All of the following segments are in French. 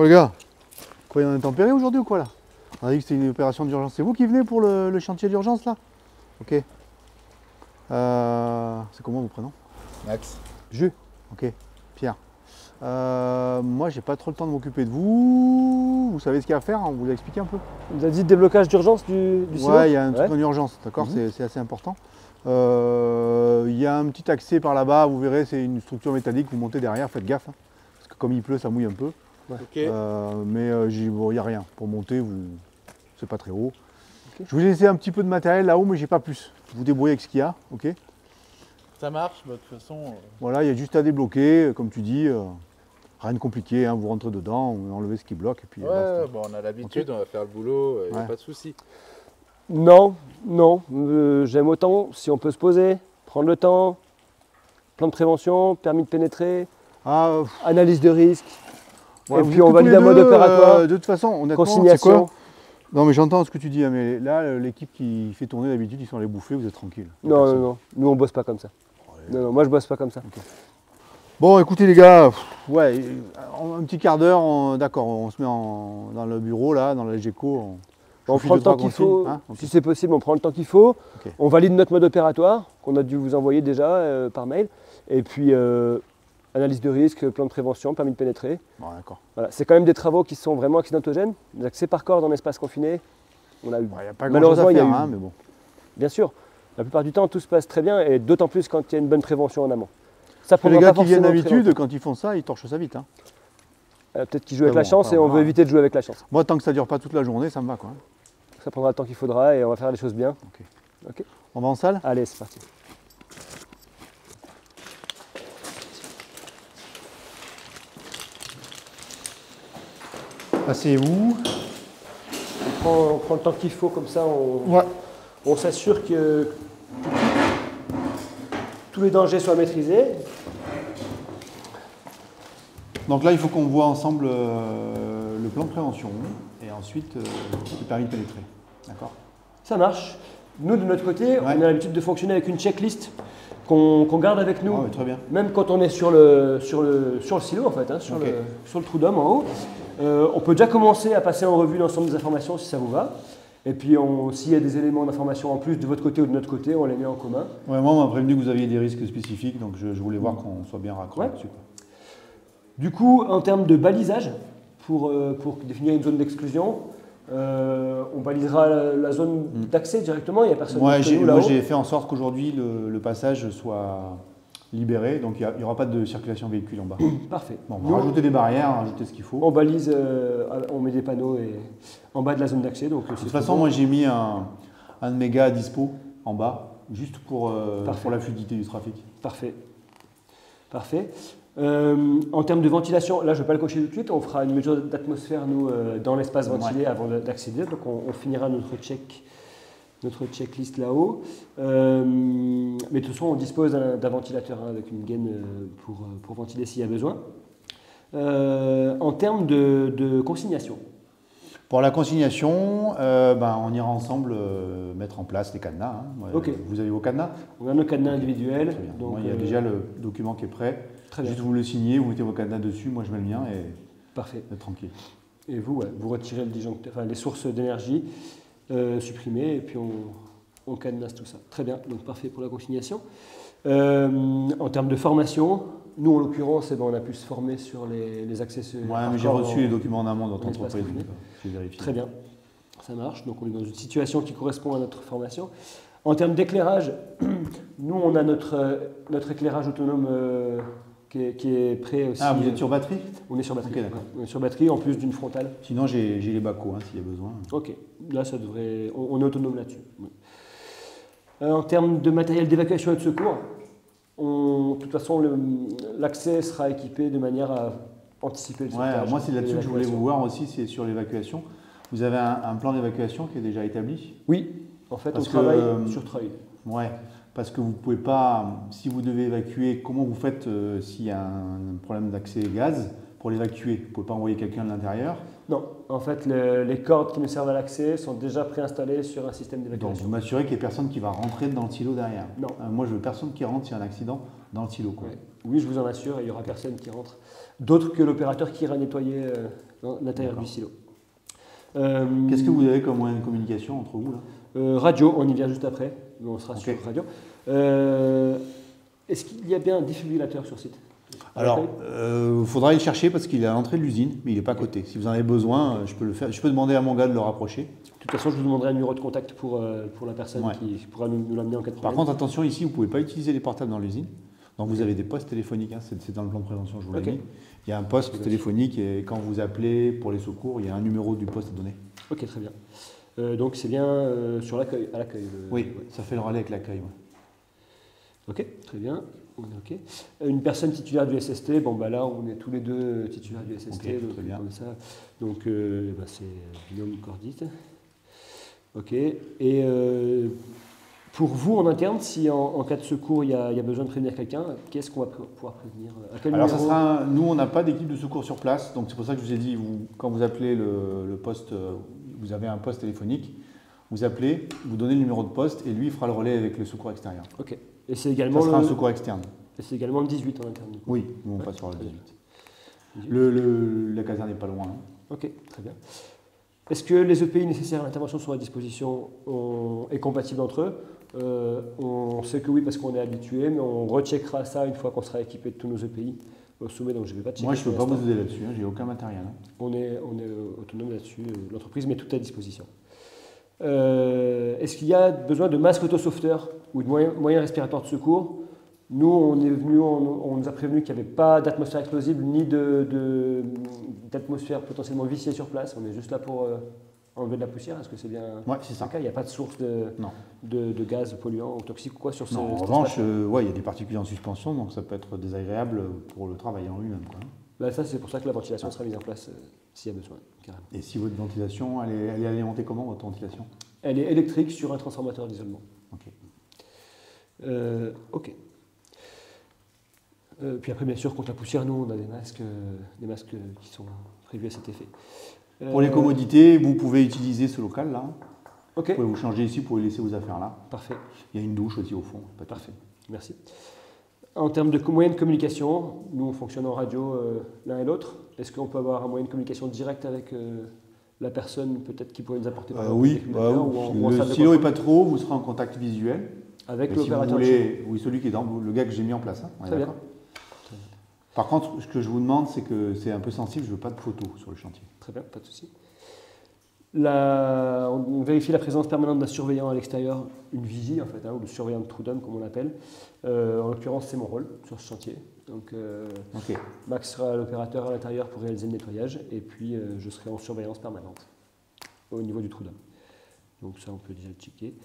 Oh les gars, quoi, il y en a intempéré aujourd'hui ou quoi là? On a dit que c'était une opération d'urgence. C'est vous qui venez pour le chantier d'urgence là? Ok. C'est comment vos prénoms? Max. Jus. Ok. Pierre. Moi j'ai pas trop le temps de m'occuper de vous. Vous savez ce qu'il y a à faire, hein, on vous l'a expliqué un peu. On vous a dit déblocage d'urgence du silo. Ouais, il y a un truc en urgence, d'accord, c'est assez important. Il y a un petit accès par là-bas, vous verrez, c'est une structure métallique, vous montez derrière, faites gaffe. Hein, parce que comme il pleut, ça mouille un peu. Ouais. Ok. Mais il n'y a rien. Pour monter, c'est pas très haut. Okay. Je vous ai laissé un petit peu de matériel là-haut, mais j'ai pas plus. Vous débrouillez avec ce qu'il y a, ok? Ça marche, bah, de toute façon. Voilà, il y a juste à débloquer, comme tu dis. Rien de compliqué, hein, vous rentrez dedans, vous enlevez ce qui bloque et puis. Ouais, bon, on a l'habitude, on va faire le boulot, il n'y a pas de souci. Non, non. J'aime autant si on peut se poser, prendre le temps, plan de prévention, permis de pénétrer, analyse de risque. Ouais, et puis on valide un mode opératoire. De toute façon, honnêtement, consignation. Non mais j'entends ce que tu dis, hein, mais là l'équipe qui fait tourner d'habitude, ils sont allés bouffer, vous êtes tranquille. Non, non, non, nous on bosse pas comme ça. Ouais. Non, non, moi je bosse pas comme ça. Okay. Bon écoutez les gars, ouais, un petit quart d'heure, d'accord, on se met dans le bureau là, dans la GECO. On prend le temps qu'il faut, hein, okay. Si c'est possible, on prend le temps qu'il faut. Okay. On valide notre mode opératoire, qu'on a dû vous envoyer déjà par mail. Et puis analyse de risque, plan de prévention, permis de pénétrer. Bon, d'accord. Voilà. C'est quand même des travaux qui sont vraiment accidentogènes. Des accès par corps dans l'espace confiné. On a eu. Y a pas malheureusement, il y a eu. Hein, mais bon. Bien sûr, la plupart du temps, tout se passe très bien, et d'autant plus quand il y a une bonne prévention en amont. Ça les gars qui viennent d'habitude, quand ils font ça, ils torchent ça vite. Hein. Peut-être qu'ils jouent avec la chance et on veut éviter de jouer avec la chance. Moi, tant que ça ne dure pas toute la journée, ça me va quoi. Ça prendra le temps qu'il faudra et on va faire les choses bien. Okay. Okay. On va en salle? Allez, c'est parti. Asseyez-vous. On prend le temps qu'il faut, comme ça on s'assure que tous les dangers soient maîtrisés. Donc là, il faut qu'on voit ensemble le plan de prévention et ensuite le permis de pénétrer. D'accord? Ça marche. Nous, de notre côté, on a l'habitude de fonctionner avec une checklist qu'on garde avec nous. Très bien. Même quand on est sur le silo, en fait, hein, sur le trou d'homme en haut. On peut déjà commencer à passer en revue l'ensemble des informations si ça vous va. Et puis, s'il y a des éléments d'information en plus de votre côté ou de notre côté, on les met en commun. Ouais, moi, on m'a prévenu que vous aviez des risques spécifiques, donc je voulais voir qu'on soit bien raccord là-dessus. Du coup, en termes de balisage, pour définir une zone d'exclusion, on balisera la zone d'accès directement, il n'y a personne moi j'ai fait en sorte qu'aujourd'hui le passage soit libéré, donc il n'y aura pas de circulation véhicule en bas. Parfait. Bon, on va rajouter des barrières, rajouter ce qu'il faut. On balise, on met des panneaux en bas de la zone d'accès. De toute façon, moi j'ai mis un de mes gars à dispo en bas, juste pour la fluidité du trafic. Parfait. Parfait. En termes de ventilation, là je ne vais pas le cocher tout de suite, on fera une mesure d'atmosphère nous dans l'espace ventilé avant d'accéder, donc on finira notre checklist là-haut. Mais de toute façon on dispose d'un ventilateur avec une gaine pour ventiler s'il y a besoin. En termes de consignation. Pour la consignation, on ira ensemble mettre en place les cadenas. Hein. Okay. Vous avez vos cadenas? On a nos cadenas individuels. Donc, moi, il y a déjà le document qui est prêt. Juste vous le signez, vous mettez vos cadenas dessus, moi je mets le mien et parfait. Vous êtes tranquille. Et vous, vous retirez les sources d'énergie supprimées et puis on cadenasse tout ça. Très bien, donc parfait pour la consignation. En termes de formation, nous en l'occurrence, on a pu se former sur les accès. Mais j'ai reçu les documents en amont dans votre entreprise, j'ai vérifié. Très bien, ça marche. Donc on est dans une situation qui correspond à notre formation. En termes d'éclairage, nous on a notre éclairage autonome qui est prêt aussi. Ah, vous êtes sur batterie? On est sur batterie. Okay, on est sur batterie en plus d'une frontale. Sinon j'ai les bacos s'il y a besoin. Ok, là ça devrait. On est autonome là-dessus. Oui. En termes de matériel d'évacuation et de secours, de toute façon l'accès sera équipé de manière à anticiper le sauvetage. Moi c'est là-dessus que je voulais vous voir aussi, c'est sur l'évacuation. Vous avez un plan d'évacuation qui est déjà établi? Oui, en fait on travaille sur treuil. Ouais. Parce que vous ne pouvez pas, si vous devez évacuer, comment vous faites s'il y a un problème d'accès gaz pour l'évacuer? Vous ne pouvez pas envoyer quelqu'un de l'intérieur? Non, en fait les cordes qui nous servent à l'accès sont déjà préinstallées sur un système d'évacuation. Donc vous m'assurez qu'il n'y a personne qui va rentrer dans le silo derrière? Non. Moi je veux personne qui rentre s'il y a un accident dans le silo. Quoi. Ouais. Oui, je vous en assure, il n'y aura personne qui rentre. D'autres que l'opérateur qui ira nettoyer dans l'intérieur du silo. Qu'est-ce que vous avez comme moyen de communication entre vous là? Radio, on y vient juste après, mais on sera sur radio. Est-ce qu'il y a bien un défibrillateur sur site? Alors, il faudra aller le chercher parce qu'il est à l'entrée de l'usine, mais il n'est pas à côté. Si vous en avez besoin, je peux le faire. Je peux demander à mon gars de le rapprocher. De toute façon, je vous demanderai un numéro de contact pour la personne qui pourra nous l'amener en cas de problème. Par contre, attention, ici, vous ne pouvez pas utiliser les portables dans l'usine. Donc, vous avez des postes téléphoniques, hein, c'est dans le plan de prévention, je vous l'ai mis. Il y a un poste téléphonique et quand vous appelez pour les secours, il y a un numéro du poste à donner. Ok, très bien. Donc, c'est bien sur l'accueil, à l'accueil. Oui, ça fait le relais avec l'accueil. Ouais. Ok, très bien. On est ok. Une personne titulaire du SST, bon bah là on est tous les deux titulaires du SST, donc, très bien. comme ça. Donc c'est binôme cordite. Ok. Et pour vous en interne, si en cas de secours il y a besoin de prévenir quelqu'un, qu'est-ce qu'on va pouvoir prévenir? À quel Alors numéro? nous on n'a pas d'équipe de secours sur place, donc c'est pour ça que je vous ai dit, quand vous appelez le poste, vous avez un poste téléphonique, vous appelez, vous donnez le numéro de poste et lui il fera le relais avec le secours extérieur. Ok. Et c'est également ça sera un secours externe. Et c'est également le 18 en interne. Oui, nous on passe sur le 18. La caserne n'est pas loin. Hein. Ok, très bien. Est-ce que les EPI nécessaires à l'intervention sont à disposition et compatibles entre eux? On sait que oui parce qu'on est habitué, mais on recheckera ça une fois qu'on sera équipé de tous nos EPI au sommet, donc je ne vais pas checker. Moi je ne peux pas vous aider là-dessus, hein, j'ai aucun matériel. Hein. On est autonome là-dessus, l'entreprise met tout à disposition. Est-ce qu'il y a besoin de masques autosauveteurs ou de moyens respirateurs de secours? Nous, on est venu, on nous a prévenu qu'il n'y avait pas d'atmosphère explosible ni d'atmosphère potentiellement viciée sur place. On est juste là pour enlever de la poussière. Est-ce que c'est bien c'est ça. le cas? Il n'y a pas de source de gaz polluants ou toxiques ou quoi sur ce Non, en revanche, il y a des particules en suspension, donc ça peut être désagréable pour le travail en lui-même. Bah, ça, c'est pour ça que la ventilation sera mise en place s'il y a besoin, carrément. Et si votre ventilation, elle est alimentée comment, votre ventilation? Elle est électrique sur un transformateur d'isolement. Ok. Ok. Puis après, bien sûr, contre la poussière, nous, on a des masques qui sont prévus à cet effet. Pour les commodités, vous pouvez utiliser ce local là. Ok. Vous pouvez vous changer ici, vous pouvez laisser vos affaires là. Parfait. Il y a une douche aussi au fond. Parfait. Merci. En termes de moyens de communication, nous, on fonctionne en radio l'un et l'autre. Est-ce qu'on peut avoir un moyen de communication direct avec la personne peut-être qui pourrait nous apporter par oui, le silo n'est pas trop, vous serez en contact visuel. Avec l'opérateur. Oui, celui qui est dans le gars que j'ai mis en place. Hein. Très bien. Par contre, ce que je vous demande, c'est que c'est un peu sensible, je ne veux pas de photos sur le chantier. Très bien, pas de souci. On vérifie la présence permanente d'un surveillant à l'extérieur, une vigie en fait, ou le surveillant de trou d'homme comme on l'appelle. En l'occurrence, c'est mon rôle sur ce chantier. Donc, Max sera l'opérateur à l'intérieur pour réaliser le nettoyage et puis je serai en surveillance permanente au niveau du trou d'homme. Donc ça, on peut déjà le checker.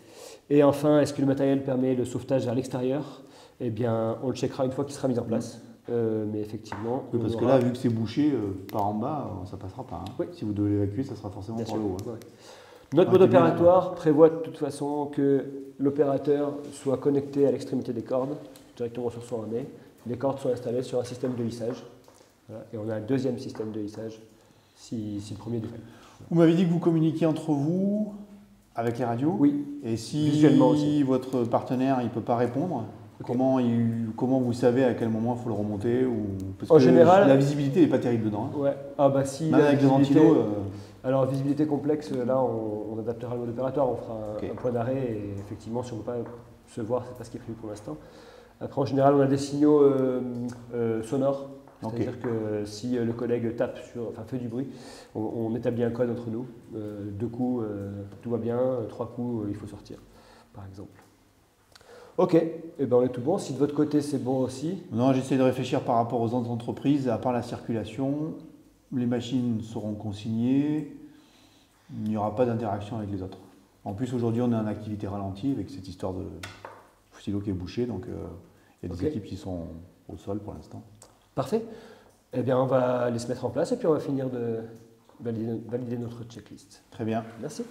Et enfin, est-ce que le matériel permet le sauvetage vers l'extérieur? Eh bien, on le checkera une fois qu'il sera mis en place. Mais effectivement... Oui, parce que là, vu que c'est bouché par en bas, ça ne passera pas. Hein. Oui. Si vous devez l'évacuer, ça sera forcément par le haut. Hein. Ouais. Notre mode opératoire prévoit de toute façon que l'opérateur soit connecté à l'extrémité des cordes, directement sur son harnais. Les cordes sont installées sur un système de hissage. Voilà. Et on a un deuxième système de hissage si le premier défaille. Vous m'avez dit que vous communiquiez entre vous avec les radios. Oui. Et si visuellement aussi. Votre partenaire ne peut pas répondre, comment vous savez à quel moment il faut le remonter Parce que général, la visibilité n'est pas terrible dedans. Hein. Ouais. Ah bah si. Même avec le ventilo. Alors visibilité complexe, là on adaptera le mode opératoire, on fera un point d'arrêt et effectivement si on ne peut pas se voir, c'est pas ce qui est prévu pour l'instant. Après en général on a des signaux sonores. C'est-à-dire que si le collègue fait du bruit, on établit un code entre nous. 2 coups, tout va bien. 3 coups, il faut sortir, par exemple. Ok, eh ben on est tout bon. Si de votre côté c'est bon aussi. Non, j'essaie de réfléchir par rapport aux autres entreprises. À part la circulation, les machines seront consignées. Il n'y aura pas d'interaction avec les autres. En plus, aujourd'hui, on est en activité ralentie avec cette histoire de silo qui est bouché. Donc, il y a des équipes qui sont au sol pour l'instant. Parfait. Eh bien, on va les se mettre en place et puis on va finir de valider notre checklist. Très bien. Merci.